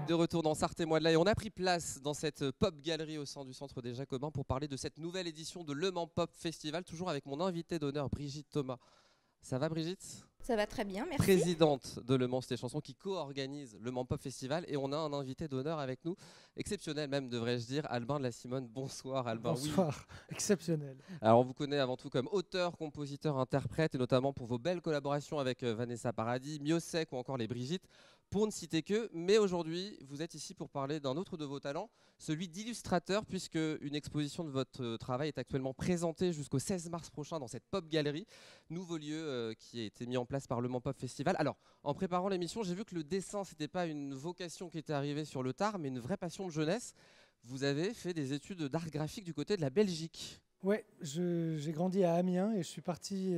De retour dans Sarthe-et-moi de là et on a pris place dans cette pop galerie au sein du Centre des Jacobins pour parler de cette nouvelle édition de Le Mans Pop Festival, toujours avec mon invité d'honneur Brigitte Thomas. Ça va Brigitte? Ça va très bien, merci. Présidente de Le Mans Cité Chanson qui co-organise Le Mans Pop Festival et on a un invité d'honneur avec nous, exceptionnel même devrais-je dire, Albin de la Simone. Bonsoir Albin. Bonsoir, oui. Exceptionnel. Alors on vous connaît avant tout comme auteur, compositeur, interprète et notamment pour vos belles collaborations avec Vanessa Paradis, Miossec ou encore les Brigitte, pour ne citer que. Mais aujourd'hui vous êtes ici pour parler d'un autre de vos talents, celui d'illustrateur, puisque une exposition de votre travail est actuellement présentée jusqu'au 16 mars prochain dans cette Pop Galerie, nouveau lieu qui a été mis en place par le Mans Pop Festival. Alors en préparant l'émission j'ai vu que le dessin c'était pas une vocation qui était arrivée sur le tard mais une vraie passion de jeunesse. Vous avez fait des études d'art graphique du côté de la Belgique. Ouais, j'ai grandi à Amiens et je suis parti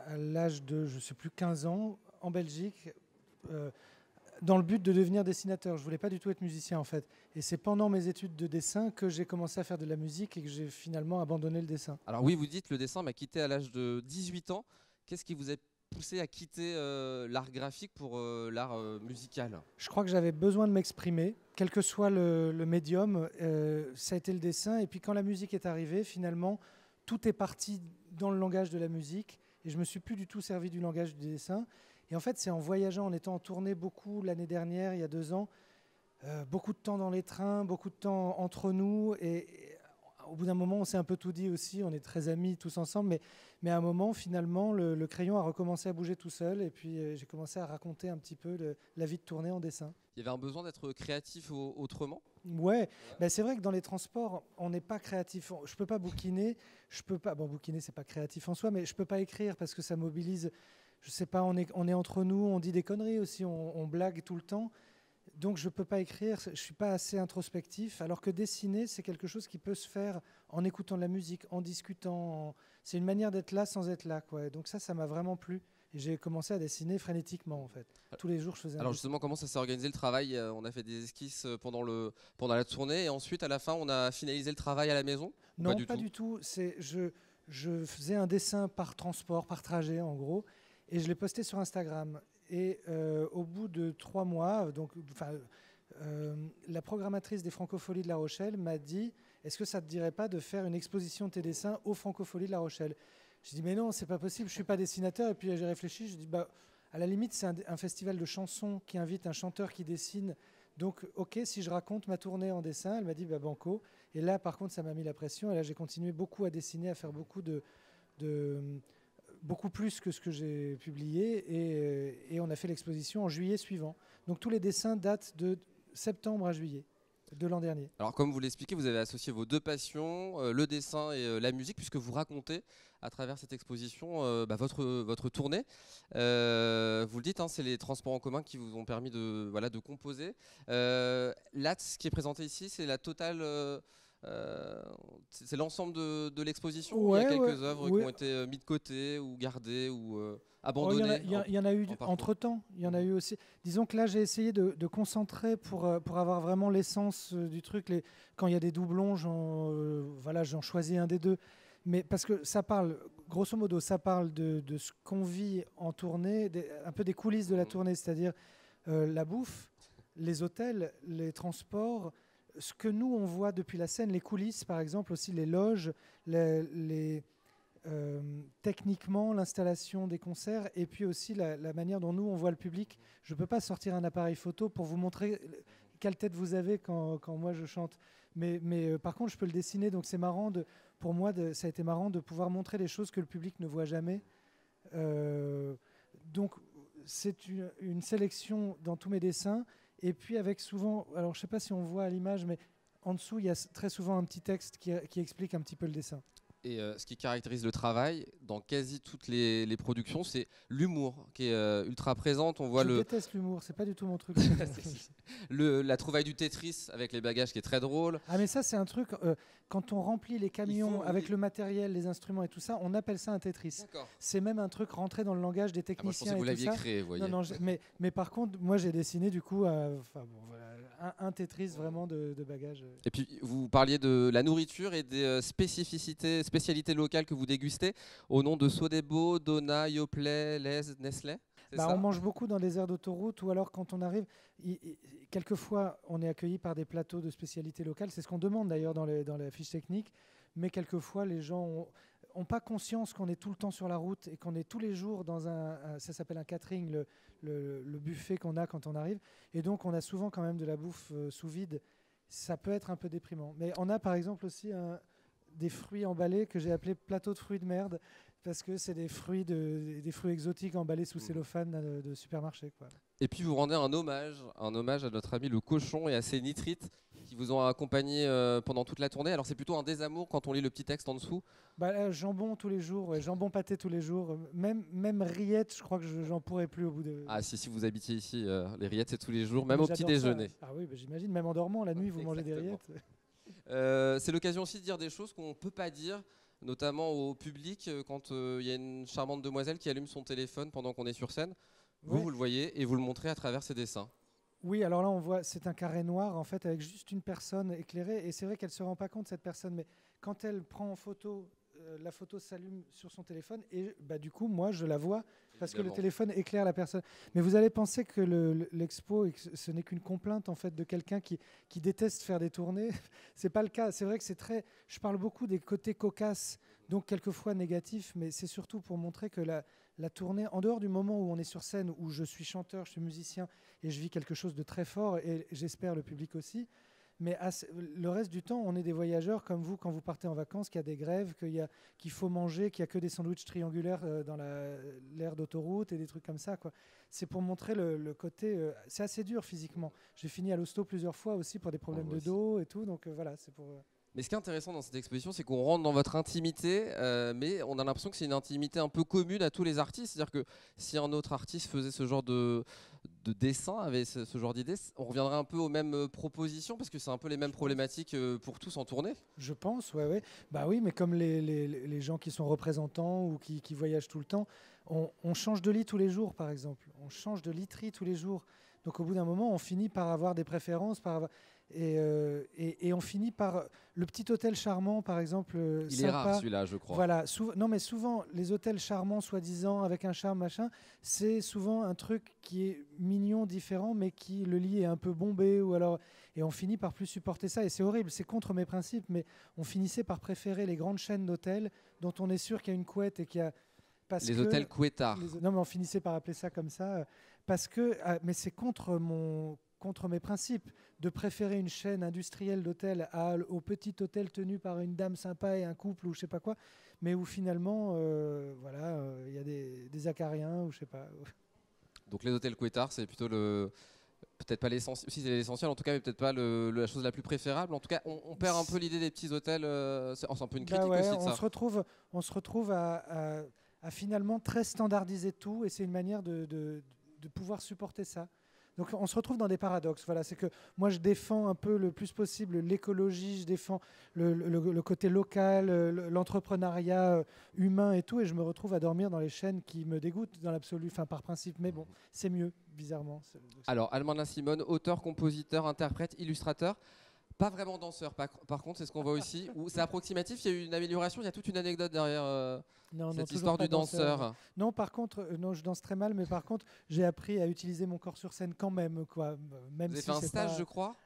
à l'âge de, je sais plus, 15 ans en Belgique dans le but de devenir dessinateur. Je voulais pas du tout être musicien en fait. Et c'est pendant mes études de dessin que j'ai commencé à faire de la musique et que j'ai finalement abandonné le dessin. Alors oui, vous dites le dessin m'a quitté à l'âge de 18 ans. Qu'est-ce qui vous a poussé à quitter l'art graphique pour l'art musical? Je crois que j'avais besoin de m'exprimer, quel que soit le médium. Ça a été le dessin. Et puis quand la musique est arrivée, finalement, tout est parti dans le langage de la musique. Et je me suis plus du tout servi du langage du dessin. Et en fait, c'est en voyageant, en étant en tournée beaucoup l'année dernière, il y a 2 ans, beaucoup de temps dans les trains, beaucoup de temps entre nous. Et au bout d'un moment, on s'est un peu tout dit aussi. On est très amis tous ensemble. Mais à un moment, finalement, le crayon a recommencé à bouger tout seul. Et puis, j'ai commencé à raconter un petit peu la vie de tournée en dessin. Il y avait un besoin d'être créatif autrement? Ouais, ben c'est vrai que dans les transports, on n'est pas créatif. Je peux pas bouquiner. Je peux pas. Bon, bouquiner, c'est pas créatif en soi, mais je peux pas écrire parce que ça mobilise. Je sais pas, on est entre nous, on dit des conneries aussi, on blague tout le temps. Donc je ne peux pas écrire, je ne suis pas assez introspectif, alors que dessiner, c'est quelque chose qui peut se faire en écoutant de la musique, en discutant. C'est une manière d'être là sans être là, quoi. Et donc ça m'a vraiment plu. Et j'ai commencé à dessiner frénétiquement, en fait. Tous les jours, je faisais un Alors dessin. justement, comment ça s'est organisé le travail? On a fait des esquisses pendant la tournée et ensuite, à la fin, on a finalisé le travail à la maison? Non, pas du tout. Je faisais un dessin par transport, par trajet, en gros, et je l'ai posté sur Instagram. Et au bout de 3 mois, la programmatrice des Francopholies de La Rochelle m'a dit « Est-ce que ça ne te dirait pas de faire une exposition de tes dessins aux Francopholies de La Rochelle ?» J'ai dit « Mais non, c'est pas possible, je ne suis pas dessinateur. » Et puis j'ai réfléchi, je dis bah, « À la limite, c'est un festival de chansons qui invite un chanteur qui dessine. Donc, ok, si je raconte ma tournée en dessin. » Elle m'a dit bah, « Banco. » Et là, par contre, ça m'a mis la pression. Et là, j'ai continué beaucoup à dessiner, à faire beaucoup plus que ce que j'ai publié et on a fait l'exposition en juillet suivant. Donc tous les dessins datent de septembre à juillet de l'an dernier. Alors comme vous l'expliquez, vous avez associé vos 2 passions, le dessin et la musique, puisque vous racontez à travers cette exposition votre tournée. Vous le dites, hein, c'est les transports en commun qui vous ont permis de composer. Là, ce qui est présenté ici, c'est la totale... c'est l'ensemble de l'exposition. Ouais, il y a quelques œuvres ouais. qui ont été mises de côté ou gardées ou abandonnées. Il y en a eu entre-temps. Il y en a eu aussi. Disons que là, j'ai essayé de concentrer pour avoir vraiment l'essence du truc. Quand il y a des doublons, j'en choisis un des deux. Mais parce que ça parle, grosso modo, ça parle de ce qu'on vit en tournée, un peu des coulisses de la tournée, c'est-à-dire la bouffe, les hôtels, les transports, ce que nous, on voit depuis la scène, les coulisses, par exemple, aussi les loges, techniquement, l'installation des concerts, et puis aussi la manière dont nous, on voit le public. Je ne peux pas sortir un appareil photo pour vous montrer quelle tête vous avez quand moi je chante. Mais par contre, je peux le dessiner, donc c'est marrant, pour moi, ça a été marrant de pouvoir montrer des choses que le public ne voit jamais. Donc, c'est une sélection dans tous mes dessins. Et puis avec souvent, alors je ne sais pas si on voit à l'image, mais en dessous, il y a très souvent un petit texte qui explique un petit peu le dessin. Et ce qui caractérise le travail dans quasi toutes les productions, c'est l'humour qui est ultra présente. On voit Je déteste l'humour, c'est pas du tout mon truc. La trouvaille du Tetris avec les bagages qui est très drôle. Ah mais ça c'est un truc, quand on remplit les camions avec le matériel, les instruments et tout ça, on appelle ça un Tetris. C'est même un truc rentré dans le langage des techniciens. Moi, je pensais que vous l'aviez créé, vous voyez. Non, mais par contre, moi j'ai dessiné du coup un Tetris vraiment de bagages. Et puis vous parliez de la nourriture et des spécialités locales que vous dégustez au nom de Sodebo, Dona, Yoplait, Lez, Nestlé. Bah, on mange beaucoup dans des aires d'autoroute ou alors quand on arrive, quelquefois on est accueilli par des plateaux de spécialités locales. C'est ce qu'on demande d'ailleurs dans la fiche technique. Mais quelquefois les gens ont pas conscience qu'on est tout le temps sur la route et qu'on est tous les jours dans ça s'appelle un catering, le buffet qu'on a quand on arrive. Et donc on a souvent quand même de la bouffe sous vide. Ça peut être un peu déprimant. Mais on a par exemple aussi des fruits emballés que j'ai appelés plateau de fruits de merde. Parce que c'est des fruits exotiques emballés sous cellophane de supermarché, quoi. Et puis vous rendez un hommage à notre ami le cochon et à ses nitrites qui vous ont accompagné pendant toute la tournée. Alors c'est plutôt un désamour quand on lit le petit texte en dessous. Jambon tous les jours, ouais, jambon pâté tous les jours. Même rillettes, je crois que j'en pourrais plus au bout de... Ah si vous habitiez ici, les rillettes c'est tous les jours, même au petit déjeuner. Ça. Ah oui, j'imagine, même en dormant, la nuit vous mangez des rillettes. C'est l'occasion aussi de dire des choses qu'on ne peut pas dire, notamment au public, quand il y a une charmante demoiselle qui allume son téléphone pendant qu'on est sur scène. Vous le voyez et vous le montrez à travers ses dessins. Oui, alors là on voit, c'est un carré noir en fait avec juste une personne éclairée et c'est vrai qu'elle ne se rend pas compte cette personne, mais quand elle prend en photo, la photo s'allume sur son téléphone et du coup moi je la vois parce que le téléphone éclaire la personne. Mais vous allez penser que l'expo, ce n'est qu'une complainte en fait de quelqu'un qui déteste faire des tournées. C'est pas le cas. C'est vrai que je parle beaucoup des côtés cocasses, donc quelquefois négatifs, mais c'est surtout pour montrer que la tournée, en dehors du moment où on est sur scène, où je suis chanteur, je suis musicien et je vis quelque chose de très fort et j'espère le public aussi. Mais le reste du temps, on est des voyageurs comme vous quand vous partez en vacances, qu'il y a des grèves, qu'il faut manger, qu'il n'y a que des sandwichs triangulaires dans l'aire d'autoroute et des trucs comme ça, quoi. C'est pour montrer le côté... c'est assez dur physiquement. J'ai fini à l'hosto plusieurs fois aussi pour des problèmes de dos et tout. Donc voilà, c'est pour... Mais ce qui est intéressant dans cette exposition, c'est qu'on rentre dans votre intimité, mais on a l'impression que c'est une intimité un peu commune à tous les artistes. C'est-à-dire que si un autre artiste faisait ce genre de dessin, avait ce genre d'idée, on reviendrait un peu aux mêmes propositions, parce que c'est un peu les mêmes problématiques pour tous en tournée. Je pense, ouais. Bah oui, mais comme les gens qui sont représentants ou qui voyagent tout le temps, on change de lit tous les jours, par exemple. On change de literie tous les jours. Donc au bout d'un moment, on finit par avoir des préférences, et on finit par... Le petit hôtel charmant, par exemple, il sympa, est rare celui-là, je crois. Voilà, non mais souvent, les hôtels charmants, soi-disant, avec un charme, machin, c'est souvent un truc qui est mignon, différent, mais qui, le lit est un peu bombé, et on finit par plus supporter ça, et c'est horrible, c'est contre mes principes, mais on finissait par préférer les grandes chaînes d'hôtels dont on est sûr qu'il y a une couette et qu'il y a... Les hôtels couettards. Non mais on finissait par appeler ça comme ça, parce que... mais c'est contre mes principes, de préférer une chaîne industrielle d'hôtels au petit hôtel tenu par une dame sympa et un couple ou je sais pas quoi, mais où finalement, il y a des acariens ou je sais pas. Donc les hôtels couettards, c'est plutôt peut-être pas l'essentiel, si c'est l'essentiel en tout cas, mais peut-être pas la chose la plus préférable. En tout cas, on perd un peu l'idée des petits hôtels. C'est un peu une critique aussi de ça. On se retrouve à finalement très standardiser tout et c'est une manière de pouvoir supporter ça. Donc on se retrouve dans des paradoxes. Voilà, c'est que moi je défends un peu le plus possible l'écologie, je défends le côté local, l'entrepreneuriat humain et tout, et je me retrouve à dormir dans les chaînes qui me dégoûtent dans l'absolu, enfin par principe, mais bon, c'est mieux, bizarrement. Alors, Almana Simone, auteur, compositeur, interprète, illustrateur. Pas vraiment danseur, par contre, c'est ce qu'on voit aussi. C'est approximatif, il y a eu une amélioration, il y a toute une anecdote derrière cette histoire du danseur. Non, par contre, non, je danse très mal, mais par contre, j'ai appris à utiliser mon corps sur scène quand même. Quoi. Même Vous avez fait un stage, je crois.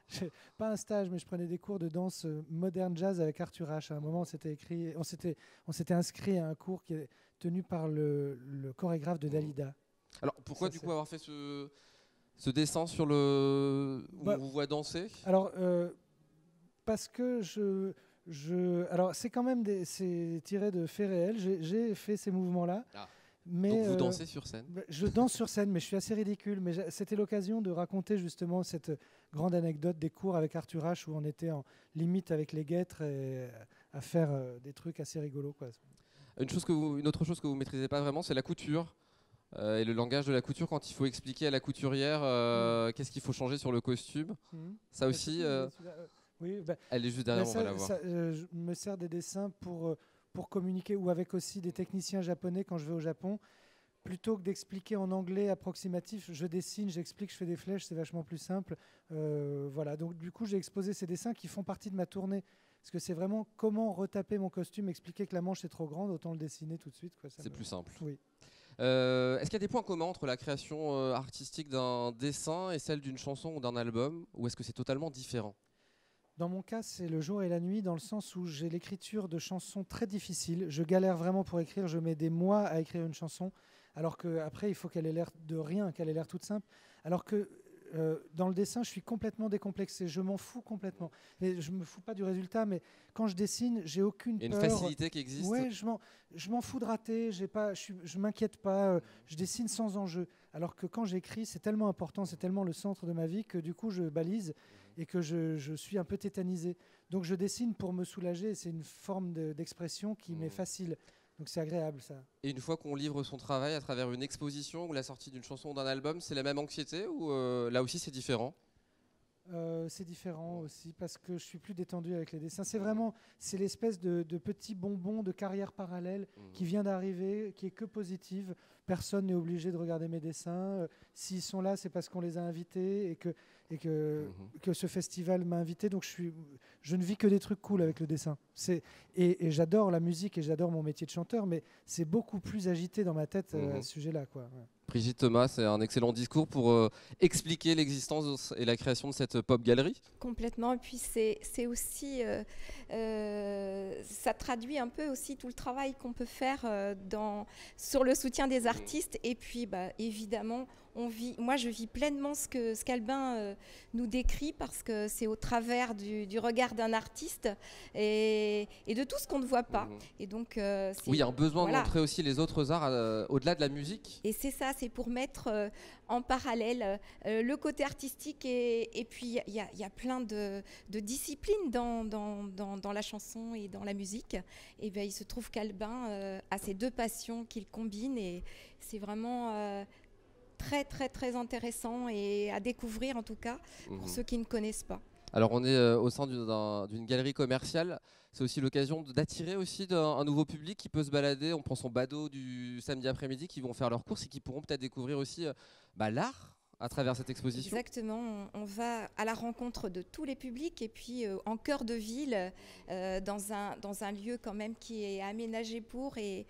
Pas un stage, mais je prenais des cours de danse moderne jazz avec Arthur H. À un moment, on s'était inscrit à un cours qui est tenu par le chorégraphe de Dalida. Alors, pourquoi du coup avoir fait ce dessin sur où on vous voit danser ? Alors, parce que alors c'est quand même c'est tiré de faits réels. J'ai fait ces mouvements-là. Ah. Mais donc vous dansez sur scène. Je danse sur scène, mais je suis assez ridicule. Mais c'était l'occasion de raconter justement cette grande anecdote des cours avec Arthur H, où on était en limite avec les guêtres et à faire des trucs assez rigolos, quoi. Une autre chose que vous maîtrisez pas vraiment, c'est la couture. Et le langage de la couture, quand il faut expliquer à la couturière qu'est-ce qu'il faut changer sur le costume. Ça aussi... Oui, elle est juste derrière, on va la voir. Je me sers des dessins pour communiquer, ou avec aussi des techniciens japonais quand je vais au Japon. Plutôt que d'expliquer en anglais approximatif, je dessine, j'explique, je fais des flèches, c'est vachement plus simple. Voilà. Donc du coup, j'ai exposé ces dessins qui font partie de ma tournée. Parce que c'est vraiment comment retaper mon costume, expliquer que la manche est trop grande, autant le dessiner tout de suite. C'est plus simple. Oui. Est-ce qu'il y a des points communs entre la création artistique d'un dessin et celle d'une chanson ou d'un album, ou est-ce que c'est totalement différent? Dans mon cas, c'est le jour et la nuit, dans le sens où j'ai l'écriture de chansons très difficiles. Je galère vraiment pour écrire, je mets des mois à écrire une chanson, alors qu'après, il faut qu'elle ait l'air de rien, qu'elle ait l'air toute simple. Alors que dans le dessin, je suis complètement décomplexé, je m'en fous complètement. Mais je me fous pas du résultat, mais quand je dessine, j'ai aucune Il y a peur. une facilité qui existe. Ouais, je m'en fous de rater, je m'inquiète pas, je dessine sans enjeu. Alors que quand j'écris, c'est tellement important, c'est tellement le centre de ma vie que du coup, je balise et que je suis un peu tétanisé. Donc je dessine pour me soulager, et c'est une forme d'expression qui m'est facile. Donc c'est agréable, ça. Et une fois qu'on livre son travail à travers une exposition ou la sortie d'une chanson ou d'un album, c'est la même anxiété ou là aussi c'est différent? C'est différent aussi parce que je suis plus détendu avec les dessins. C'est l'espèce de petit bonbon de carrière parallèle qui vient d'arriver, qui est que positive. Personne n'est obligé de regarder mes dessins. S'ils sont là, c'est parce qu'on les a invités que ce festival m'a invité. Donc je ne vis que des trucs cool avec le dessin. Et j'adore la musique et j'adore mon métier de chanteur, mais c'est beaucoup plus agité dans ma tête à ce sujet-là, quoi. Ouais. Brigitte Thomas, c'est un excellent discours pour expliquer l'existence et la création de cette pop galerie. Complètement. Et puis c'est aussi, ça traduit un peu aussi tout le travail qu'on peut faire sur le soutien des artistes. Et puis évidemment, moi je vis pleinement ce qu'Albin nous décrit, parce que c'est au travers du regard d'un artiste et de tout ce qu'on ne voit pas. Et donc, oui, il y a un besoin de montrer aussi les autres arts au-delà de la musique. Et c'est ça, c'est pour mettre en parallèle le côté artistique et puis il y a plein de disciplines dans la chanson et dans la musique. Et il se trouve qu'Albin a ces deux passions qu'il combine, et c'est vraiment très très très intéressant et à découvrir, en tout cas pour ceux qui ne connaissent pas. Alors on est au sein d'une galerie commerciale. C'est aussi l'occasion d'attirer aussi un nouveau public qui peut se balader. On prend son badaud du samedi après-midi, qui vont faire leurs courses et qui pourront peut-être découvrir aussi l'art à travers cette exposition. Exactement, on va à la rencontre de tous les publics, et puis en cœur de ville, dans un lieu quand même qui est aménagé pour, et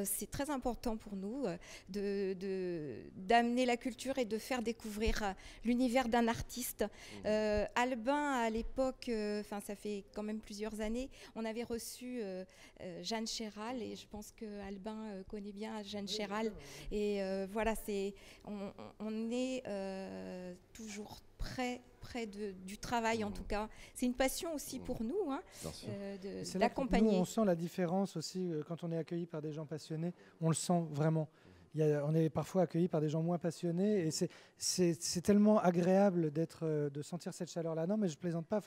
c'est très important pour nous d'amener la culture et de faire découvrir l'univers d'un artiste. Albin, à l'époque, ça fait quand même plusieurs années, on avait reçu Jeanne Chéral, et je pense que Albin connaît bien Jeanne Chéral, et voilà, on est toujours près du travail, en tout cas. C'est une passion aussi pour nous, d'accompagner. Nous, on sent la différence aussi quand on est accueilli par des gens passionnés. On le sent vraiment. On est parfois accueilli par des gens moins passionnés, et c'est tellement agréable de sentir cette chaleur-là. Non, mais je plaisante pas.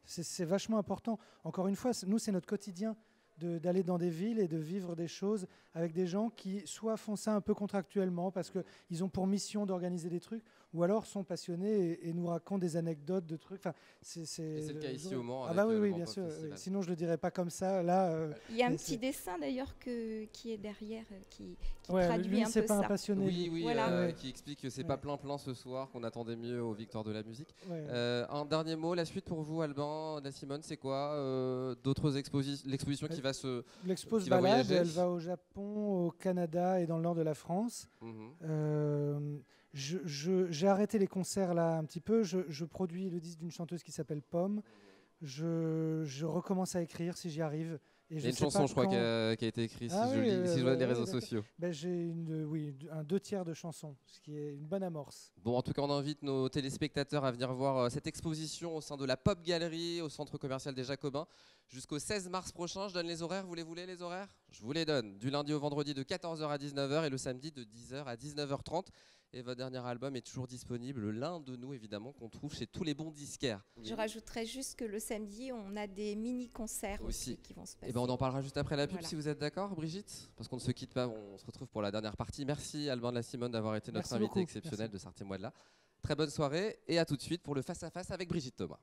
C'est vachement important. Encore une fois, nous, c'est notre quotidien d'aller dans des villes et de vivre des choses avec des gens qui soit font ça un peu contractuellement parce qu'ils ont pour mission d'organiser des trucs, ou alors sont passionnés et nous racontent des anecdotes de trucs. C'est le cas ici au Mans. Ah oui, bien sûr. Oui. Sinon, je le dirais pas comme ça. Là, il y a un petit dessin d'ailleurs qui est derrière, qui traduit lui, un c'est peu pas ça. Un passionné. Oui, voilà. Qui explique que c'est pas plein ce soir, qu'on attendait mieux aux Victoires de la musique. Ouais. Un dernier mot, la suite pour vous, Alban, la Simone, c'est quoi d'autres expositions? L'exposition qui va se L'expo se va balade, voyager. elle va au Japon, au Canada et dans le nord de la France. J'ai arrêté les concerts là un petit peu. Je produis le disque d'une chanteuse qui s'appelle Pomme. Je recommence à écrire si j'y arrive. Il y a une chanson, je crois, qui a été écrite, si je vois les réseaux sociaux. J'ai un 2/3 de chanson, ce qui est une bonne amorce. Bon, en tout cas, on invite nos téléspectateurs à venir voir cette exposition au sein de la Pop Galerie, au centre commercial des Jacobins, jusqu'au 16 mars prochain. Je donne les horaires, vous les voulez, les horaires? Je vous les donne, du lundi au vendredi de 14h à 19h et le samedi de 10h à 19h30. Et votre dernier album est toujours disponible, l'un de nous évidemment, qu'on trouve chez tous les bons disquaires. Je rajouterais juste que le samedi, on a des mini-concerts aussi qui vont se passer. Et on en parlera juste après la pub, Voilà. si vous êtes d'accord, Brigitte, parce qu'on ne se quitte pas, on se retrouve pour la dernière partie. Merci Alban de la Simone d'avoir été notre invité exceptionnel de Sarthe-et-Moi de là. Très bonne soirée et à tout de suite pour le face-à-face avec Brigitte Thomas.